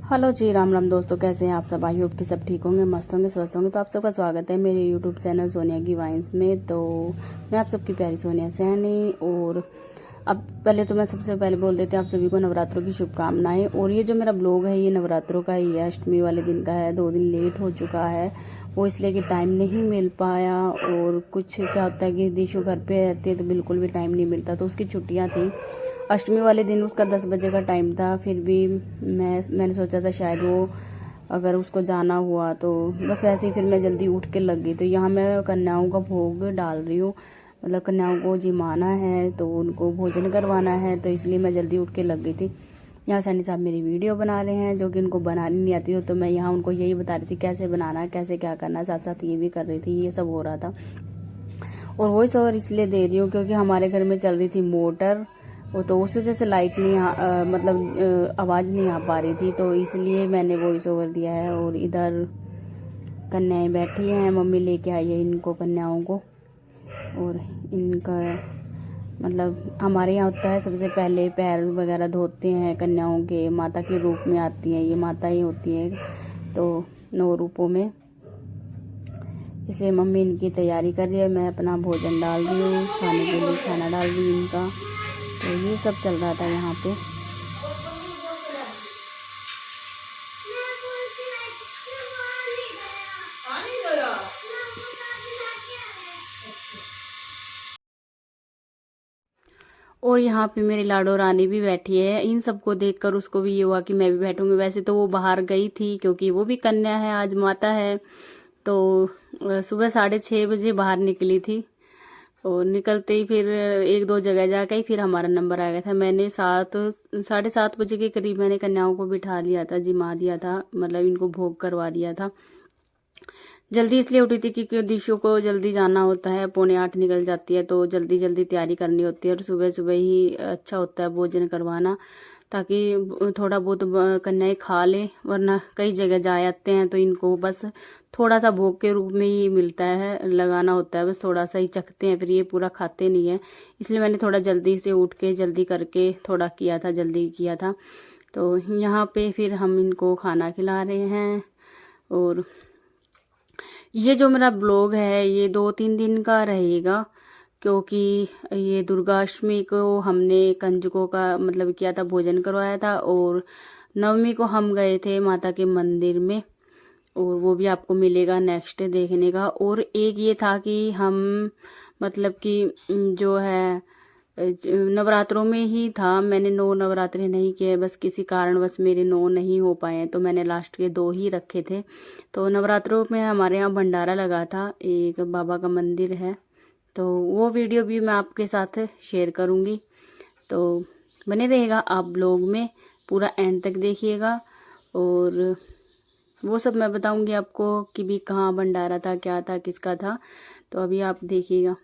Hello जी, राम राम दोस्तों, कैसे हैं आप सब। आई होप कि सब ठीक होंगे, मस्त होंगे, स्वस्थ होंगे। तो आप सबका स्वागत है मेरे यूट्यूब चैनल सोनिया की वाइन्स में। तो मैं आप सबकी प्यारी सोनिया सैनी। और अब पहले तो मैं सबसे पहले बोल देती हूँ आप सभी को नवरात्रों की शुभकामनाएं। और ये जो मेरा ब्लॉग है ये नवरात्रों का ही है, अष्टमी वाले दिन का है। 2 दिन लेट हो चुका है वो इसलिए कि टाइम नहीं मिल पाया। और कुछ क्या होता है कि दिशु घर पे रहती है तो बिल्कुल भी टाइम नहीं मिलता, तो उसकी छुट्टियाँ थी। अष्टमी वाले दिन उसका 10 बजे का टाइम था, फिर भी मैंने सोचा था शायद वो अगर उसको जाना हुआ तो बस वैसे ही फिर मैं जल्दी उठ के लग गई। तो यहाँ मैं कन्याओं का भोग डाल रही हूँ, मतलब कन्याओं को जिमाना है तो उनको भोजन करवाना है, तो इसलिए मैं जल्दी उठ के लग गई थी। यहाँ सैनी साहब मेरी वीडियो बना रहे हैं जो कि उनको बनानी नहीं आती हो, तो मैं यहाँ उनको यही बता रही थी कैसे बनाना है, कैसे क्या करना है, साथ साथ ये भी कर रही थी। ये सब हो रहा था। और वॉइस ओवर इसलिए दे रही हूँ क्योंकि हमारे घर में चल रही थी मोटर, वो तो उस वजह से लाइट नहीं मतलब आवाज़ नहीं आ पा रही थी, तो इसलिए मैंने वॉइस ओवर दिया है। और इधर कन्याएं बैठी हैं, मम्मी लेके आई है इनको कन्याओं को। और इनका मतलब हमारे यहाँ होता है सबसे पहले पैर वगैरह धोते हैं कन्याओं के, माता के रूप में आती हैं, ये माता ही होती हैं तो 9 रूपों में। इसलिए मम्मी इनकी तैयारी कर रही है, मैं अपना भोजन डाल रही हूँ, खाने के लिए खाना डाल रही हूँ इनका। तो ये सब चल रहा था यहाँ पे। और यहाँ पे मेरी लाडो रानी भी बैठी है। इन सबको देखकर उसको भी ये हुआ कि मैं भी बैठूंगी। वैसे तो वो बाहर गई थी क्योंकि वो भी कन्या है, आज माता है। तो सुबह 6:30 बजे बाहर निकली थी और निकलते ही फिर 1-2 जगह जाकर ही फिर हमारा नंबर आ गया था। मैंने 7-7:30 बजे के करीब मैंने कन्याओं को बिठा लिया था, जिमा दिया था, मतलब इनको भोग करवा दिया था। जल्दी इसलिए उठी थी क्योंकि दिशु को जल्दी जाना होता है, 7:45 निकल जाती है, तो जल्दी जल्दी तैयारी करनी होती है। और सुबह सुबह ही अच्छा होता है भोजन करवाना, ताकि थोड़ा बहुत कन्याएं खा ले, वरना कई जगह जा आते हैं तो इनको बस थोड़ा सा भोग के रूप में ही मिलता है, लगाना होता है, बस थोड़ा सा ही चखते हैं, फिर ये पूरा खाते नहीं है। इसलिए मैंने थोड़ा जल्दी से उठ के जल्दी करके थोड़ा किया था, जल्दी किया था। तो यहाँ पे फिर हम इनको खाना खिला रहे हैं। और ये जो मेरा ब्लॉग है ये 2-3 दिन का रहेगा, क्योंकि ये दुर्गाष्टमी को हमने कंजकों का मतलब किया था, भोजन करवाया था। और नवमी को हम गए थे माता के मंदिर में, और वो भी आपको मिलेगा नेक्स्ट डे देखने का। और एक ये था कि हम मतलब कि जो है नवरात्रों में ही था, मैंने 9 नवरात्रे नहीं किए, बस किसी कारणवश मेरे 9 नहीं हो पाए हैं तो मैंने लास्ट के 2 ही रखे थे। तो नवरात्रों में हमारे यहाँ भंडारा लगा था, एक बाबा का मंदिर है, तो वो वीडियो भी मैं आपके साथ शेयर करूँगी। तो बने रहेगा आप ब्लॉग में, पूरा एंड तक देखिएगा। और वो सब मैं बताऊंगी आपको कि भी कहाँ भंडारा था, क्या था, किसका था, तो अभी आप देखिएगा।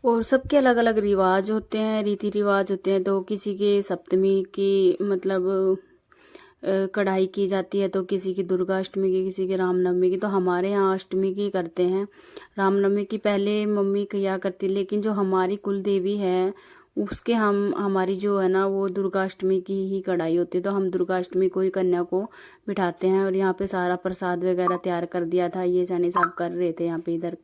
और सबके अलग अलग रिवाज होते हैं, रीति रिवाज होते हैं। तो किसी के सप्तमी की मतलब कढ़ाई की जाती है, तो किसी की दुर्गाष्टमी की, किसी की रामनवमी की। तो हमारे यहाँ अष्टमी की करते हैं, रामनवमी की पहले मम्मी किया करती, लेकिन जो हमारी कुल देवी है उसके हमारी जो है ना वो दुर्गाष्टमी की ही कढ़ाई होती है, तो हम दुर्गाष्टमी को ही कन्या को बिठाते हैं। और यहाँ पे सारा प्रसाद वगैरह तैयार कर दिया था, ये सैनी साहब कर रहे थे यहाँ पे इधर।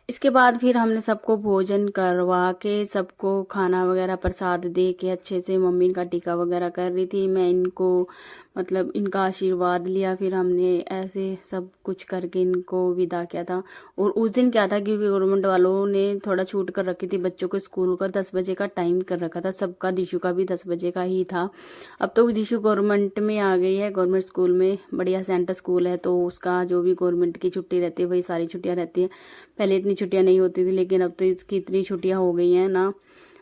इसके बाद फिर हमने सबको भोजन करवा के, सबको खाना वगैरह प्रसाद दे के अच्छे से, मम्मी का टीका वगैरह कर रही थी, मैं इनको मतलब इनका आशीर्वाद लिया। फिर हमने ऐसे सब कुछ करके इनको विदा किया था। और उस दिन क्या था, क्योंकि गवर्नमेंट वालों ने थोड़ा छूट कर रखी थी, बच्चों को स्कूल का 10 बजे का टाइम कर रखा था सबका, दिशु का भी 10 बजे का ही था। अब तो दिशु गवर्नमेंट में आ गई है, गवर्नमेंट स्कूल में, बढ़िया सेंटर स्कूल है, तो उसका जो भी गवर्नमेंट की छुट्टी रहती है वही सारी छुट्टियाँ रहती है। पहले इतनी छुट्टियां नहीं होती थी, लेकिन अब तो इसकी इतनी छुट्टियां हो गई हैं ना,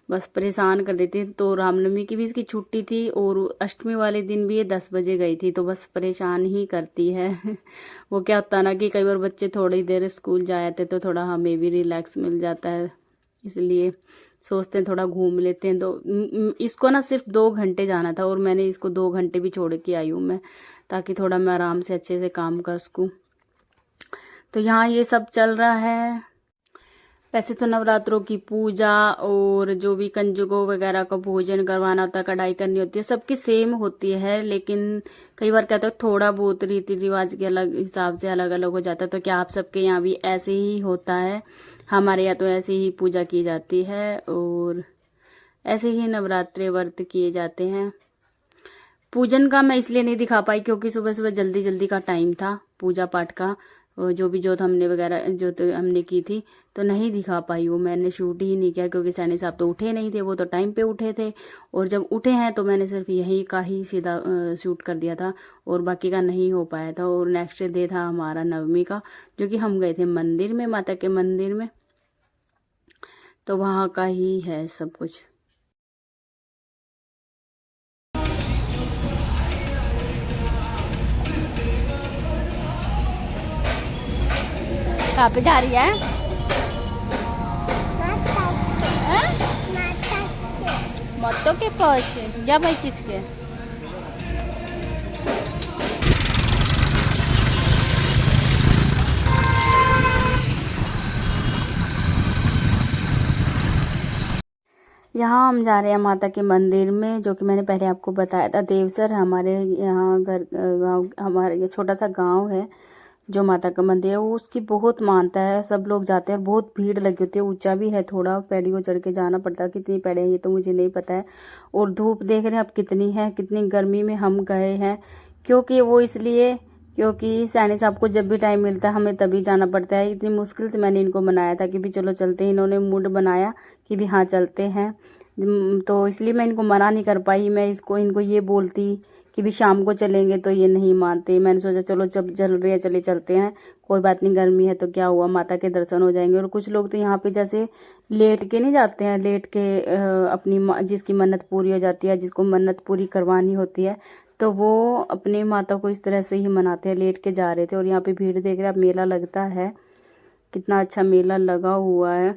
बस परेशान कर देती। तो रामनवमी की भी इसकी छुट्टी थी और अष्टमी वाले दिन भी ये 10 बजे गई थी, तो बस परेशान ही करती है। वो क्या होता ना कि कई बार बच्चे थोड़ी देर स्कूल जाए थे तो थोड़ा हमें भी रिलैक्स मिल जाता है, इसलिए सोचते हैं थोड़ा घूम लेते हैं। तो इसको ना सिर्फ 2 घंटे जाना था और मैंने इसको 2 घंटे भी छोड़ के आई हूँ मैं, ताकि थोड़ा मैं आराम से अच्छे से काम कर सकूँ। तो यहाँ ये सब चल रहा है। वैसे तो नवरात्रों की पूजा और जो भी कंजकों वगैरह का भोजन करवाना होता है, कढ़ाई करनी होती है, सबकी सेम होती है। लेकिन कई बार कहते हैं थोड़ा बहुत रीति रिवाज के अलग हिसाब से अलग अलग हो जाता है। तो क्या आप सबके यहाँ भी ऐसे ही होता है? हमारे यहाँ तो ऐसे ही पूजा की जाती है और ऐसे ही नवरात्रि व्रत किए जाते हैं। पूजन का मैं इसलिए नहीं दिखा पाई क्योंकि सुबह सुबह जल्दी जल्दी का टाइम था पूजा पाठ का, और जो भी जोत हमने वगैरह जो तो हमने की थी तो नहीं दिखा पाई, वो मैंने शूट ही नहीं किया क्योंकि सैनी साहब तो उठे नहीं थे, वो तो टाइम पे उठे थे। और जब उठे हैं तो मैंने सिर्फ यही का ही सीधा शूट कर दिया था और बाकी का नहीं हो पाया था। और नेक्स्ट डे था हमारा नवमी का, जो कि हम गए थे मंदिर में, माता के मंदिर में, तो वहाँ का ही है सब कुछ। कहाँ पे जा रही है? माता के पास या भाई किसके? यहाँ हम जा रहे हैं माता के मंदिर में, जो कि मैंने पहले आपको बताया था। देवसर हमारे यहाँ घर गाँव, हमारे ये छोटा सा गांव है जो माता का मंदिर है, वो उसकी बहुत मानता है। सब लोग जाते हैं, बहुत भीड़ लगी होती है, ऊंचा भी है थोड़ा, पैड़ी को चढ़ के जाना पड़ता है। कितनी पैड़ी है ये तो मुझे नहीं पता है। और धूप देख रहे हैं अब कितनी है, कितनी गर्मी में हम गए हैं। क्योंकि वो इसलिए क्योंकि सैनी साहब को जब भी टाइम मिलता है हमें तभी जाना पड़ता है। इतनी मुश्किल से मैंने इनको मनाया था कि भी चलो चलते हैं, इन्होंने मूड बनाया कि भी हाँ चलते हैं। तो इसलिए मैं इनको मना नहीं कर पाई। मैं इनको ये बोलती कि भी शाम को चलेंगे तो ये नहीं मानते। मैंने सोचा चलो जब चल रहे हैं चले चलते हैं, कोई बात नहीं, गर्मी है तो क्या हुआ, माता के दर्शन हो जाएंगे। और कुछ लोग तो यहाँ पे जैसे लेट के नहीं जाते हैं, लेट के अपनी जिसकी मन्नत पूरी हो जाती है, जिसको मन्नत पूरी करवानी होती है, तो वो अपनी माता को इस तरह से ही मनाते हैं, लेट के जा रहे थे। और यहाँ पे भीड़ देख रहे हैं, अब मेला लगता है, कितना अच्छा मेला लगा हुआ है,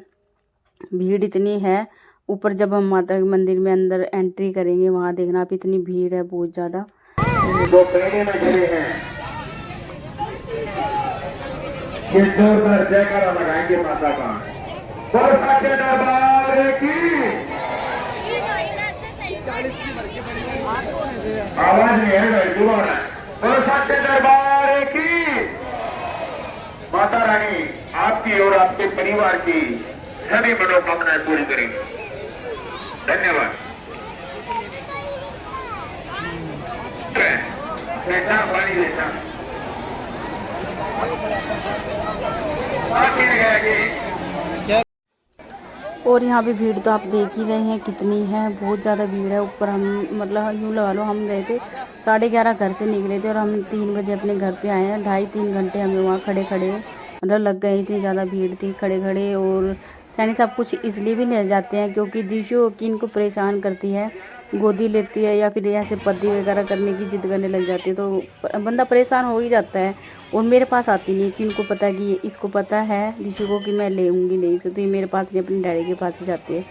भीड़ इतनी है। ऊपर जब हम माता के मंदिर में अंदर एंट्री करेंगे वहाँ देखना आप, इतनी भीड़ है बहुत ज़्यादा। जो पहले में खड़े हैं ये जोरदार जयकारा लगाएंगे माता का। सच्चे दरबार की आवाज नहीं है भाई, दोबारा। सच्चे दरबार की माता रानी आपकी और आपके परिवार की सभी मनोकामनाएं पूरी करेंगे। धन्यवाद। पानी लेता और यहाँ पे भीड़ तो आप देख ही रहे हैं कितनी है, बहुत ज़्यादा भीड़ है। ऊपर हम मतलब यूँ लगा लो, हम गए थे 11:30 घर से निकले थे और हम 3 बजे अपने घर पे आए हैं। 2.5-3 घंटे हमें वहाँ खड़े खड़े मतलब लग गए, इतनी ज़्यादा भीड़ थी खड़े खड़े। और सैनी साहब कुछ इसलिए भी ले जाते हैं क्योंकि दिशु की इनको परेशान करती है, गोदी लेती है या फिर ऐसे पद्दी वगैरह करने की जिद करने लग जाती है, तो बंदा परेशान हो ही जाता है। और मेरे पास आती नहीं कि इनको पता है कि इसको पता है दिशु को कि मैं लेऊंगी नहीं इसे, तो ये मेरे पास नहीं, अपने डैडी के पास ही जाती है।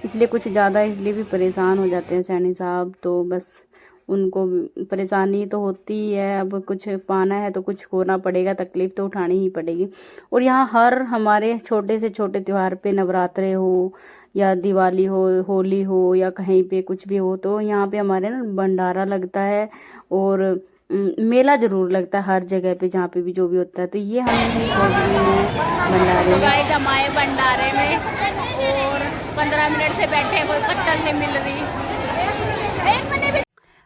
इसलिए कुछ ज़्यादा इसलिए भी परेशान हो जाते हैं सैनी साहब, तो बस उनको परेशानी तो होती ही है। अब कुछ पाना है तो कुछ होना पड़ेगा, तकलीफ तो उठानी ही पड़ेगी। और यहाँ हर हमारे छोटे से छोटे त्यौहार पे, नवरात्रे हो या दिवाली हो, होली हो या कहीं पे कुछ भी हो, तो यहाँ पे हमारे ना भंडारा लगता है और मेला जरूर लगता है हर जगह पे जहाँ पे भी जो भी होता है। तो ये हम भंडारे में जमाए भंडारे में और 15 मिनट से बैठे, कोई पत्तल नहीं मिल रही।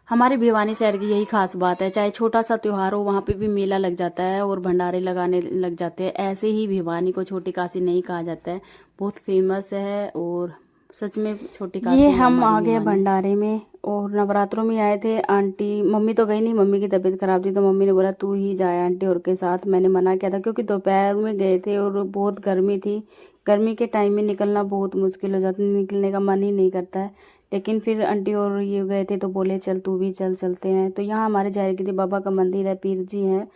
हमारे भिवानी शहर की यही खास बात है, चाहे छोटा सा त्योहार हो वहाँ पे भी मेला लग जाता है और भंडारे लगाने लग जाते हैं। ऐसे ही भिवानी को छोटी काशी नहीं कहा जाता है, बहुत फेमस है और सच में छोटी काशी। ये हम आ गए भंडारे में और नवरात्रों में आए थे। आंटी मम्मी तो गई नहीं, मम्मी की तबीयत खराब थी, तो मम्मी ने बोला तू ही जाए आंटी और के साथ। मैंने मना किया था क्योंकि दोपहर में गए थे और बहुत गर्मी थी। गर्मी के टाइम में निकलना बहुत मुश्किल हो जाता है, निकलने का मन ही नहीं करता है। लेकिन फिर आंटी और ये गए थे तो बोले चल तू भी चल, चलते हैं। तो यहाँ हमारे जाहिरगिरी बाबा का मंदिर है, पीर जी हैं,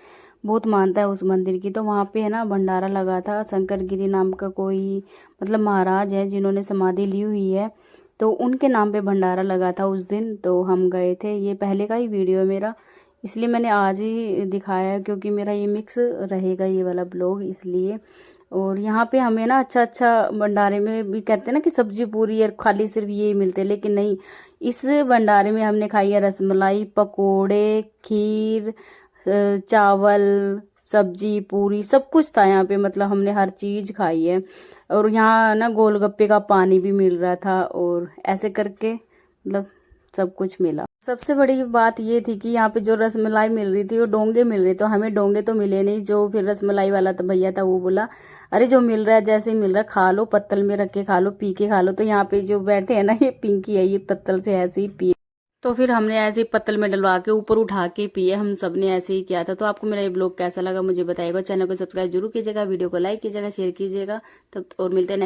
बहुत मानता है उस मंदिर की। तो वहाँ पे है ना भंडारा लगा था। शंकर गिरी नाम का कोई मतलब महाराज है जिन्होंने समाधि ली हुई है, तो उनके नाम पे भंडारा लगा था उस दिन, तो हम गए थे। ये पहले का ही वीडियो है मेरा, इसलिए मैंने आज ही दिखाया है क्योंकि मेरा ये मिक्स रहेगा ये वाला ब्लॉग, इसलिए। और यहाँ पे हमें ना अच्छा अच्छा भंडारे में भी कहते हैं ना कि सब्जी पूरी और खाली सिर्फ ये मिलते हैं, लेकिन नहीं, इस भंडारे में हमने खाई है रसमलाई, पकोड़े, खीर, चावल, सब्जी, पूरी, सब कुछ था यहाँ पे। मतलब हमने हर चीज खाई है। और यहाँ ना गोलगप्पे का पानी भी मिल रहा था, और ऐसे करके मतलब सब कुछ मिला। सबसे बड़ी बात ये थी कि यहाँ पे जो रसमलाई मिल रही थी वो डोंगे मिल रहे, तो हमें डोंगे तो मिले नहीं। जो फिर रसमलाई वाला तो भैया था वो बोला अरे जो मिल रहा है जैसे ही मिल रहा है खा लो, पत्तल में रख के खा लो, पी के खा लो। तो यहाँ पे जो बैठे हैं ना, ये पिंकी है, ये पत्तल से ऐसे ही पी। तो फिर हमने ऐसे ही पत्तल में डलवा के ऊपर उठा के पिए, हम सब ने ऐसे ही किया था। तो आपको मेरा ये ब्लॉग कैसा लगा मुझे बताइएगा। चैनल को सब्सक्राइब जरूर कीजिएगा, वीडियो को लाइक कीजिएगा, शेयर कीजिएगा। तब और मिलते हैं नेक्स्ट